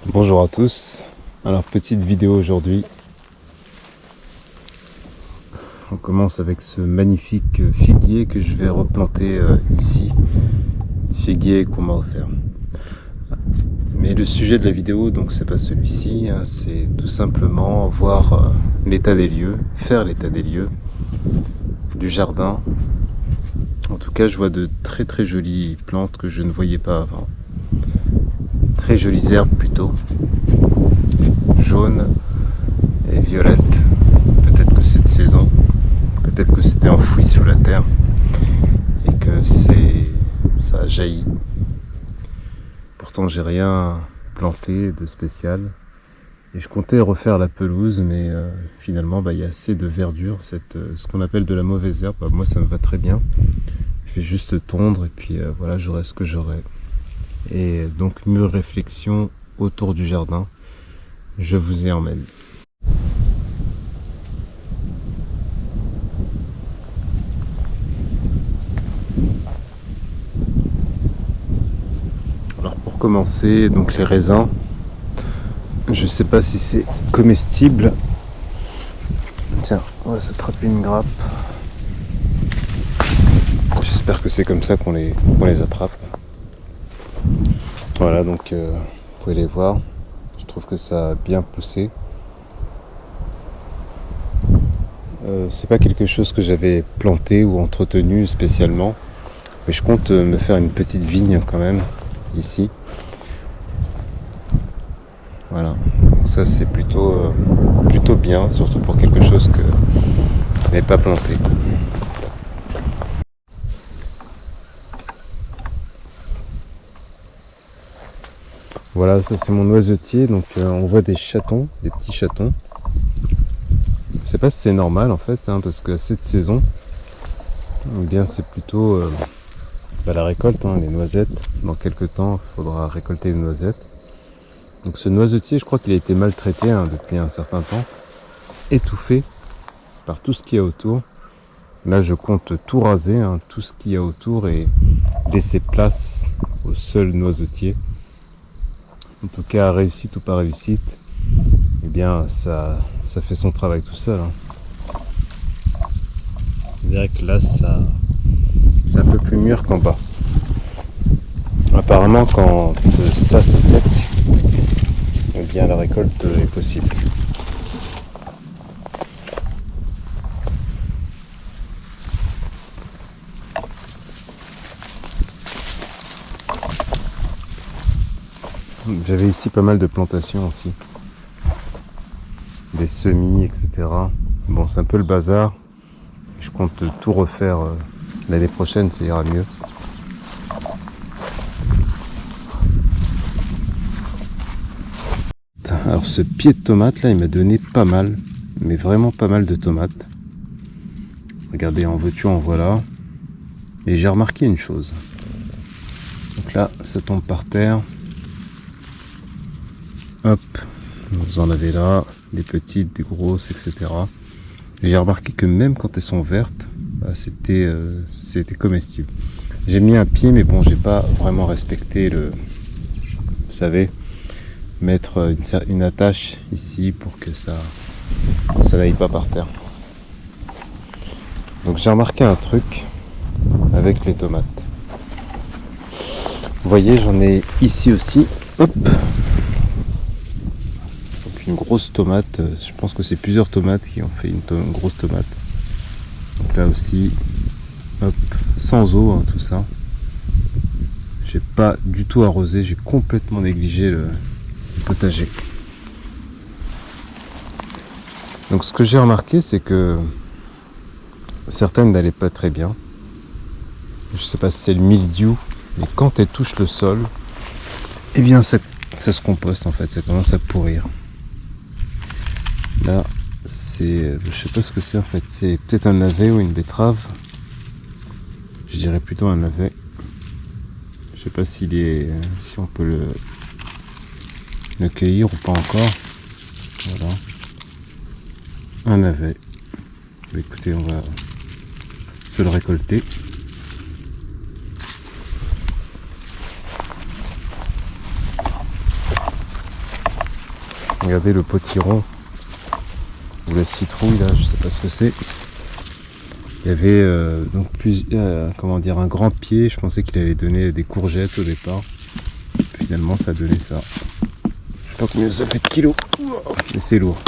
Bonjour à tous, alors petite vidéo aujourd'hui. On commence avec ce magnifique figuier que je vais replanter ici, figuier qu'on m'a offert. Mais le sujet de la vidéo, donc c'est pas celui-ci, hein, c'est tout simplement voir l'état des lieux, faire l'état des lieux du jardin. En tout cas je vois de très très jolies plantes que je ne voyais pas avant. Très jolies herbes plutôt, jaunes et violettes. Peut-être que c'est de saison, peut-être que c'était enfoui sous la terre et que ça a jailli. Pourtant j'ai rien planté de spécial et je comptais refaire la pelouse, mais finalement il y a assez de verdure, ce qu'on appelle de la mauvaise herbe. Moi ça me va très bien, je vais juste tondre et puis voilà, j'aurai ce que j'aurai. Et donc mûre réflexion autour du jardin, je vous y emmène. Alors pour commencer, donc les raisins, je sais pas si c'est comestible. Tiens, on va s'attraper une grappe. J'espère que c'est comme ça qu'on les attrape. Voilà, donc vous pouvez les voir. Je trouve que ça a bien poussé. C'est pas quelque chose que j'avais planté ou entretenu spécialement, mais je compte me faire une petite vigne quand même ici. Voilà, donc ça c'est plutôt bien, surtout pour quelque chose que je n'ai pas planté. Voilà, ça c'est mon noisetier, donc on voit des chatons, des petits chatons. Je sais pas si c'est normal en fait, hein, parce qu'à cette saison, eh bien c'est plutôt la récolte, hein, les noisettes. Dans quelques temps, il faudra récolter les noisettes. Donc ce noisetier, je crois qu'il a été maltraité depuis un certain temps, étouffé par tout ce qu'il y a autour. Là je compte tout raser, hein, tout ce qu'il y a autour, et laisser place au seul noisetier. En tout cas, réussite ou pas réussite, eh bien ça fait son travail tout seul. On dirait que là c'est un peu plus mûr qu'en bas. Apparemment quand ça c'est sec, eh bien la récolte est possible. J'avais ici pas mal de plantations aussi, des semis, etc. Bon, c'est un peu le bazar. Je compte tout refaire l'année prochaine, ça ira mieux. Alors ce pied de tomate là, il m'a donné pas mal, mais vraiment pas mal de tomates. Regardez, en veux-tu, en voilà. Et j'ai remarqué une chose. Donc là, ça tombe par terre. Hop, vous en avez là, des petites, des grosses, etc. Et j'ai remarqué que même quand elles sont vertes, c'était comestible. J'ai mis un pied, mais bon, j'ai pas vraiment respecté vous savez, mettre une attache ici pour que ça n'aille pas par terre. Donc j'ai remarqué un truc avec les tomates. Vous voyez, j'en ai ici aussi. Hop. Une grosse tomate, je pense que c'est plusieurs tomates qui ont fait une grosse tomate. Donc là aussi, hop, sans eau, hein, tout ça. J'ai pas du tout arrosé, j'ai complètement négligé le potager. Donc ce que j'ai remarqué, c'est que certaines n'allaient pas très bien. Je sais pas si c'est le mildiou, mais quand elles touchent le sol, eh bien ça se composte en fait, ça commence à pourrir. Là, je sais pas ce que c'est en fait, c'est peut-être un navet ou une betterave. Je dirais plutôt un navet. Je sais pas si on peut le cueillir ou pas encore. Voilà. Un navet. Écoutez, on va se le récolter. Regardez le potiron ou la citrouille là, je sais pas ce que c'est. Il y avait donc comment dire, un grand pied. Je pensais qu'il allait donner des courgettes au départ. Finalement, ça a donné ça. Je sais pas combien ça fait de kilos, mais c'est lourd.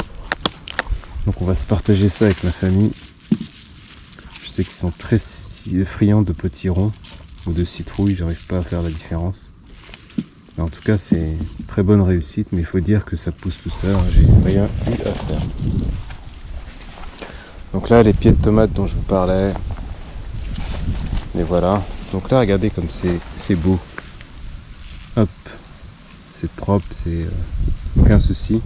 Donc on va se partager ça avec ma famille. Je sais qu'ils sont très friands de potirons ou de citrouilles. J'arrive pas à faire la différence. Mais en tout cas, c'est une très bonne réussite. Mais il faut dire que ça pousse tout seul. J'ai rien eu à faire. Donc là, les pieds de tomates dont je vous parlais, les voilà. Donc là, regardez comme c'est beau. Hop, c'est propre, c'est aucun souci.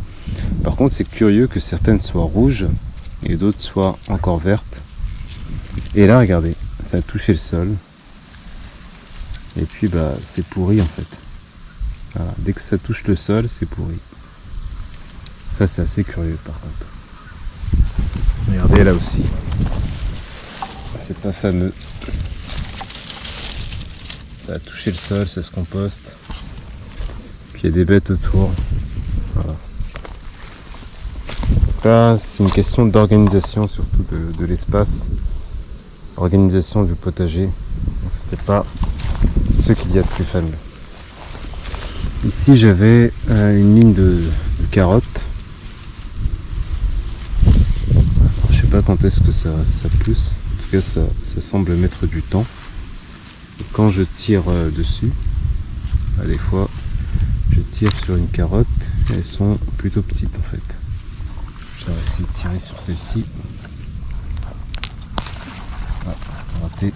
Par contre, c'est curieux que certaines soient rouges et d'autres soient encore vertes. Et là, regardez, ça a touché le sol. Et puis, bah, c'est pourri en fait. Voilà. Dès que ça touche le sol, c'est pourri. Ça, c'est assez curieux par contre. Regardez là aussi. C'est pas fameux. Ça a touché le sol, ça se composte. Puis il y a des bêtes autour. Voilà. Là, c'est une question d'organisation, surtout de l'espace. Organisation du potager. Donc c'était pas ce qu'il y a de plus fameux. Ici j'avais une ligne de carottes. Je sais pas quand est-ce que ça pousse. En tout cas ça semble mettre du temps. Et quand je tire dessus, des fois je tire sur une carotte et elles sont plutôt petites en fait. Je vais essayer de tirer sur celle-ci. Ah, raté.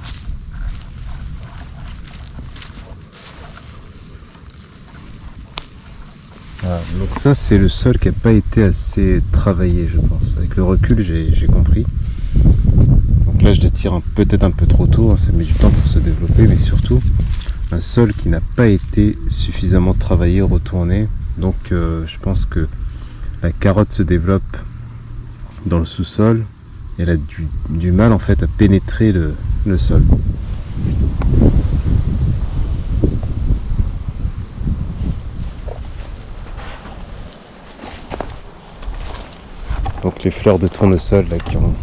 Voilà, donc ça c'est le sol qui n'a pas été assez travaillé, je pense. Avec le recul j'ai compris. Donc là je le tire peut-être un peu trop tôt, hein, ça met du temps pour se développer, mais surtout un sol qui n'a pas été suffisamment travaillé, retourné. Donc je pense que la carotte se développe dans le sous-sol et elle a du mal en fait à pénétrer le sol. Donc les fleurs de tournesol là qui ont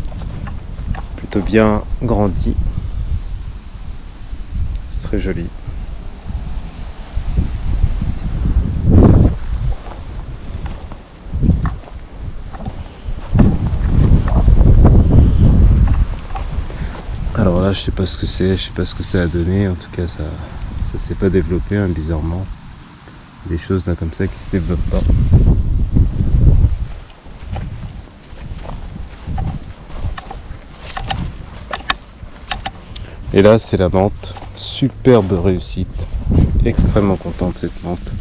plutôt bien grandi. C'est très joli. Alors là je sais pas ce que c'est, je sais pas ce que ça a donné, en tout cas ça s'est pas développé hein, bizarrement. Des choses là comme ça qui se développent pas. Et là c'est la menthe, superbe réussite, je suis extrêmement content de cette menthe.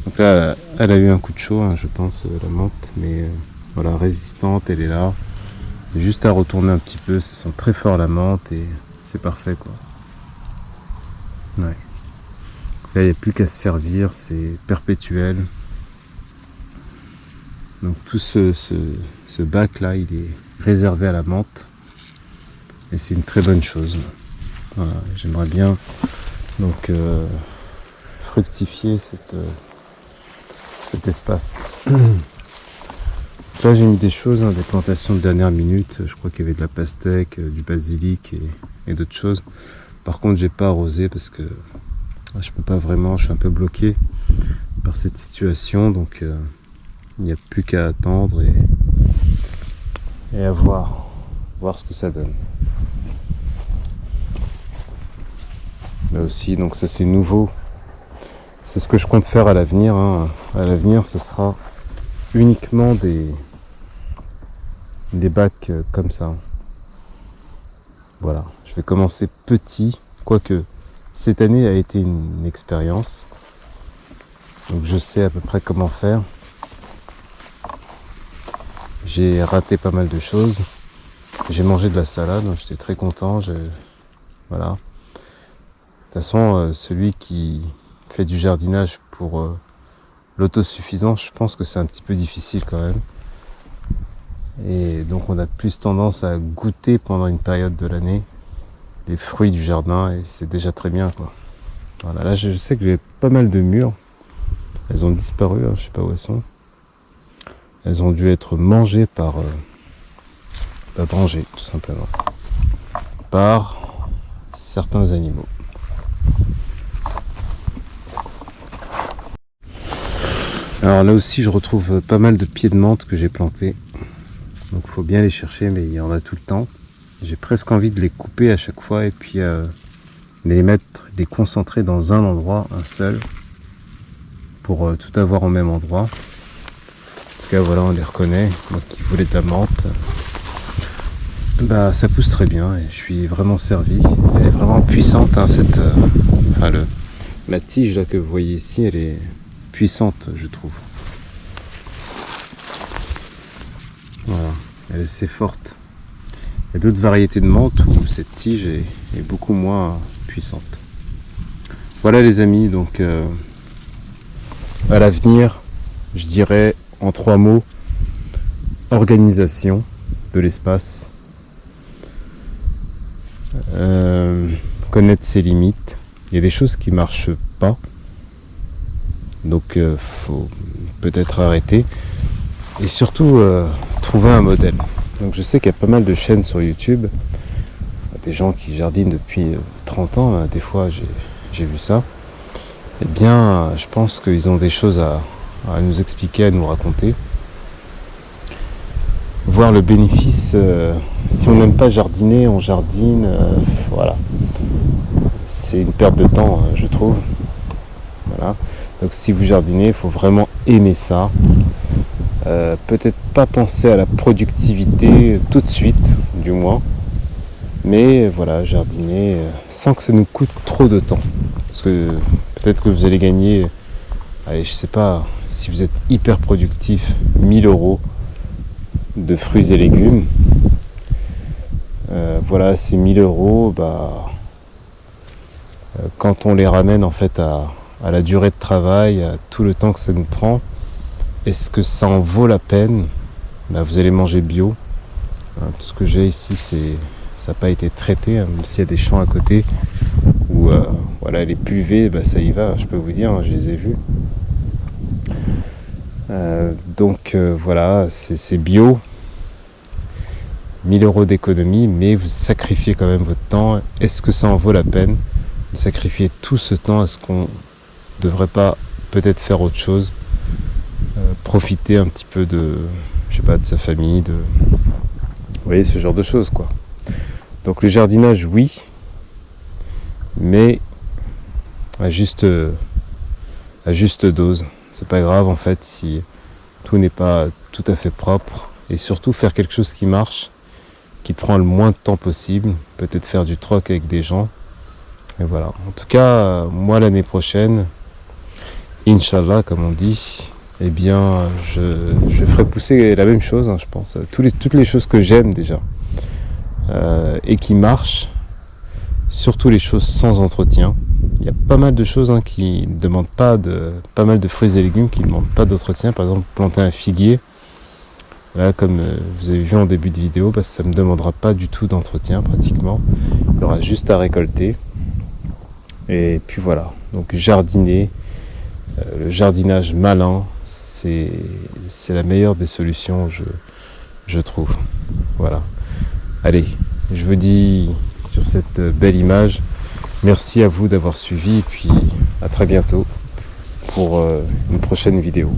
Donc là elle a eu un coup de chaud hein, je pense la menthe, mais voilà, résistante, elle est là. Juste à retourner un petit peu, ça sent très fort la menthe et c'est parfait quoi. Ouais. Là il n'y a plus qu'à se servir, c'est perpétuel. Donc tout ce bac là il est réservé à la menthe. Et c'est une très bonne chose. Voilà, j'aimerais bien donc fructifier cet espace. Là j'ai mis des choses, hein, des plantations de dernière minute. Je crois qu'il y avait de la pastèque, du basilic et d'autres choses. Par contre j'ai pas arrosé parce que je peux pas vraiment, je suis un peu bloqué par cette situation. Donc il n'y a plus qu'à attendre et à voir ce que ça donne. Là aussi, donc ça c'est nouveau. C'est ce que je compte faire à l'avenir. Hein. À l'avenir, ce sera uniquement des bacs comme ça. Voilà, je vais commencer petit, quoique cette année a été une expérience. Donc je sais à peu près comment faire. J'ai raté pas mal de choses. J'ai mangé de la salade, donc j'étais très content. Voilà. De toute façon, celui qui fait du jardinage pour l'autosuffisance, je pense que c'est un petit peu difficile quand même. Et donc on a plus tendance à goûter pendant une période de l'année les fruits du jardin et c'est déjà très bien quoi. Voilà, là je sais que j'ai pas mal de mûres. Elles ont disparu, hein, je sais pas où elles sont. elles ont dû être mangées par mangées tout simplement par certains animaux. Alors là aussi je retrouve pas mal de pieds de menthe que j'ai plantés, donc il faut bien les chercher, mais il y en a tout le temps. J'ai presque envie de les couper à chaque fois et puis de les mettre, de les concentrer dans un endroit, un seul, pour tout avoir au même endroit. En tout cas voilà, on les reconnaît. Moi qui voulais de la menthe, bah ça pousse très bien et je suis vraiment servi. Elle est vraiment puissante, hein, la tige là que vous voyez ici, elle est puissante, je trouve. Voilà, elle est assez forte. Il y a d'autres variétés de menthe où cette tige est beaucoup moins puissante. Voilà les amis, donc à l'avenir, je dirais en 3 mots, organisation de l'espace, connaître ses limites. Il y a des choses qui marchent pas, donc faut peut-être arrêter et surtout trouver un modèle. Donc je sais qu'il y a pas mal de chaînes sur YouTube, des gens qui jardinent depuis 30 ans, des fois j'ai vu ça. Eh bien je pense qu'ils ont des choses à nous expliquer, à nous raconter. Voir le bénéfice, si on n'aime pas jardiner, on jardine, voilà. C'est une perte de temps, je trouve. Voilà. Donc si vous jardinez, il faut vraiment aimer ça. Peut-être pas penser à la productivité tout de suite, du moins. Mais voilà, jardiner sans que ça nous coûte trop de temps. Parce que peut-être que vous allez gagner, allez, je sais pas, si vous êtes hyper productif, 1000 € de fruits et légumes. Voilà, ces 1000 €, bah, quand on les ramène en fait à la durée de travail, à tout le temps que ça nous prend, est-ce que ça en vaut la peine? Bah, vous allez manger bio. Tout ce que j'ai ici, ça n'a pas été traité, hein, même s'il y a des champs à côté où voilà, les pulvées, bah, ça y va, je peux vous dire, hein, je les ai vus. Donc voilà, c'est bio. 1000 € d'économie, mais vous sacrifiez quand même votre temps. Est-ce que ça en vaut la peine de sacrifier tout ce temps? Est-ce qu'on ne devrait pas peut-être faire autre chose, profiter un petit peu de, je sais pas, de sa famille, de, vous voyez, ce genre de choses, quoi. Donc le jardinage, oui, mais à juste dose. C'est pas grave en fait si tout n'est pas tout à fait propre, et surtout faire quelque chose qui marche, qui prend le moins de temps possible, peut-être faire du troc avec des gens. Et voilà. En tout cas, moi l'année prochaine, Inch'Allah comme on dit, eh bien je ferai pousser la même chose, hein, je pense. Toutes les choses que j'aime déjà et qui marchent, surtout les choses sans entretien. Il y a pas mal de choses, hein, qui ne demandent pas pas mal de fruits et légumes qui ne demandent pas d'entretien. Par exemple, planter un figuier. Là, comme vous avez vu en début de vidéo, bah, ça ne me demandera pas du tout d'entretien pratiquement. Il y aura juste à récolter. Et puis voilà. Donc jardiner, le jardinage malin, c'est la meilleure des solutions, je trouve. Voilà. Allez, je vous dis sur cette belle image, merci à vous d'avoir suivi et puis à très bientôt pour une prochaine vidéo.